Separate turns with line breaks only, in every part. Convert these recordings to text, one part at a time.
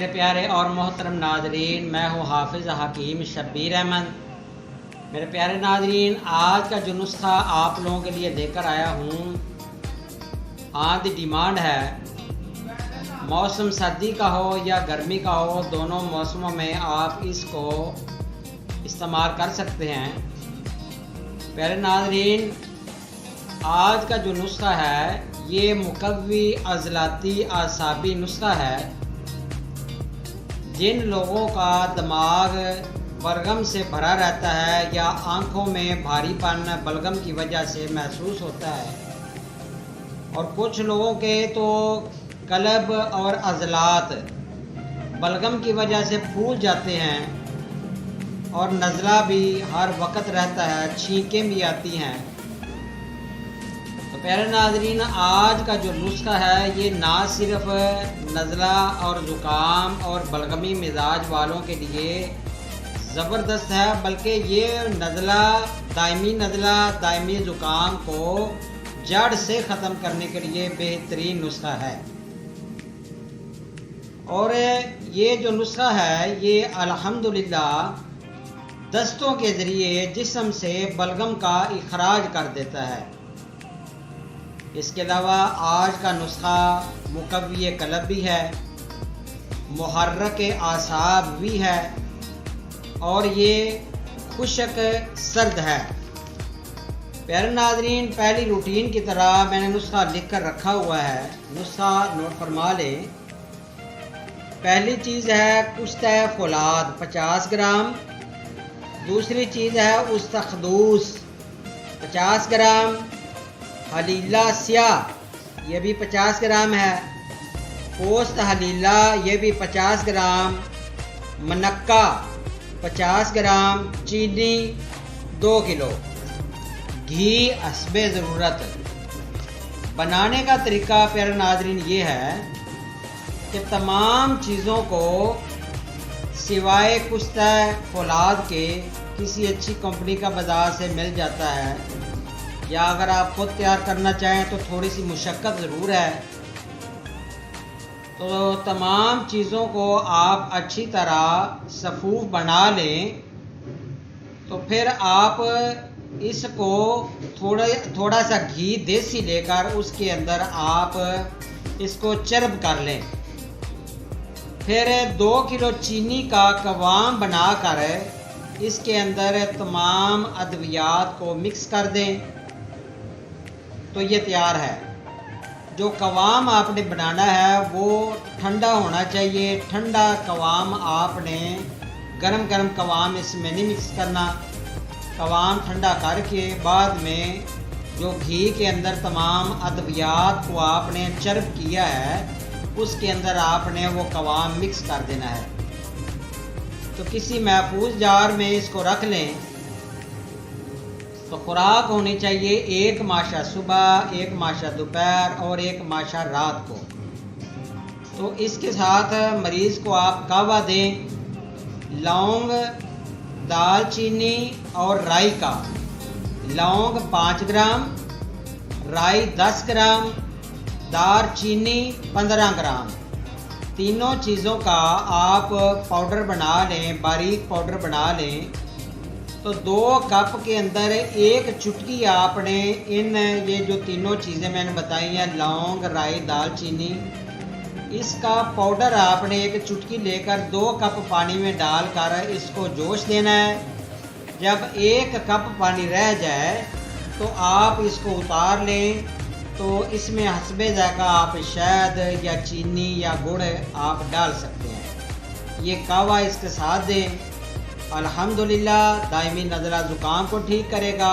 मेरे प्यारे और मोहतरम नाजरीन, मैं हूँ हाफिज़ हकीम शब्बीर अहमद। मेरे प्यारे नाजरीन, आज का जो नुस्खा आप लोगों के लिए लेकर आया हूँ, आज डिमांड है, मौसम सर्दी का हो या गर्मी का हो, दोनों मौसमों में आप इसको इस्तेमाल कर सकते हैं। प्यारे नाजरीन, आज का जो नुस्खा है ये मुकव्वी अज़लाती आसाबी नुस्खा है। जिन लोगों का दिमाग बलगम से भरा रहता है या आंखों में भारीपन बलगम की वजह से महसूस होता है, और कुछ लोगों के तो कलब और अज़लात बलगम की वजह से फूल जाते हैं और नज़ला भी हर वक्त रहता है, छींकें भी आती हैं। तो प्यारे नाज़रीन, आज का जो नुस्खा है ये ना सिर्फ नज़ला और ज़ुकाम और बलगमी मिजाज वालों के लिए ज़बरदस्त है, बल्कि ये नज़ला दायमी ज़ुकाम को जड़ से ख़त्म करने के लिए बेहतरीन नुस्खा है। और ये जो नुस्खा है ये अल्हम्दुलिल्लाह दस्तों के ज़रिए जिस्म से बलगम का इखराज कर देता है। इसके अलावा आज का नुस्खा मुकव्वी कलब भी है, मुहर्रक आसाब भी है, और ये खुशक सर्द है। प्यारे नाज़रीन, पहली रूटीन की तरह मैंने नुस्खा लिख कर रखा हुआ है, नुस्खा नोट फरमा लें। पहली चीज़ है कुश्ता फौलाद 50 ग्राम, दूसरी चीज़ है उस्तखदूस 50 ग्राम, हलीला स्याह ये भी 50 ग्राम है, पोस्त हलीला ये भी 50 ग्राम, मनक्का 50 ग्राम, चीनी 2 किलो, घी हस्बे ज़रूरत। बनाने का तरीका प्यारे नाज़रीन ये है कि तमाम चीज़ों को सिवाय कुश्ता फौलाद के किसी अच्छी कंपनी का बाज़ार से मिल जाता है, या अगर आप खुद तैयार करना चाहें तो थोड़ी सी मुशक्क़त ज़रूर है। तो तमाम चीज़ों को आप अच्छी तरह सफ़ूफ़ बना लें। तो फिर आप इसको थोड़ा सा घी देसी लेकर उसके अंदर आप इसको चरब कर लें। फिर 2 किलो चीनी का कवाम बनाकर इसके अंदर तमाम अद्वियात को मिक्स कर दें। तो ये तैयार है। जो कवाम आपने बनाना है वो ठंडा होना चाहिए। ठंडा कवाम आपने गरम गरम कवाम इसमें नहीं मिक्स करना। कवाम ठंडा करके बाद में जो घी के अंदर तमाम अद्वियात को आपने चरब किया है उसके अंदर आपने वो कवाम मिक्स कर देना है। तो किसी महफूज जार में इसको रख लें। तो खुराक होनी चाहिए 1 माशा सुबह, 1 माशा दोपहर और 1 माशा रात को। तो इसके साथ मरीज़ को आप कहवा दें। लौंग, दालचीनी और राई का, लौंग 5 ग्राम, राई 10 ग्राम, दालचीनी 15 ग्राम, तीनों चीज़ों का आप पाउडर बना लें, बारीक पाउडर बना लें। तो 2 कप के अंदर 1 चुटकी आपने ये जो तीनों चीज़ें मैंने बताई हैं, लौंग, राई, दालचीनी, इसका पाउडर आपने 1 चुटकी लेकर 2 कप पानी में डालकर इसको जोश देना है। जब 1 कप पानी रह जाए तो आप इसको उतार लें। तो इसमें हस्बे ज़ायक़ा आप शहद या चीनी या गुड़ आप डाल सकते हैं। ये कहवा इसके साथ दें। अल्हम्दुलिल्लाह दायमी नज़ला ज़ुकाम को ठीक करेगा,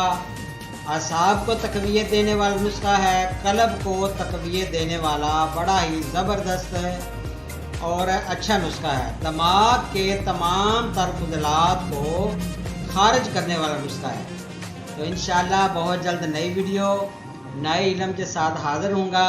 असाब को तक़वियत देने वाला नुस्खा है, कलब को तक़वियत देने वाला बड़ा ही ज़बरदस्त और अच्छा नुस्खा है, दिमाग के तमाम तरफुज़लात को खारिज करने वाला नुस्खा है। तो इंशाअल्लाह बहुत जल्द नई वीडियो नए इल्म के साथ हाज़िर होऊंगा।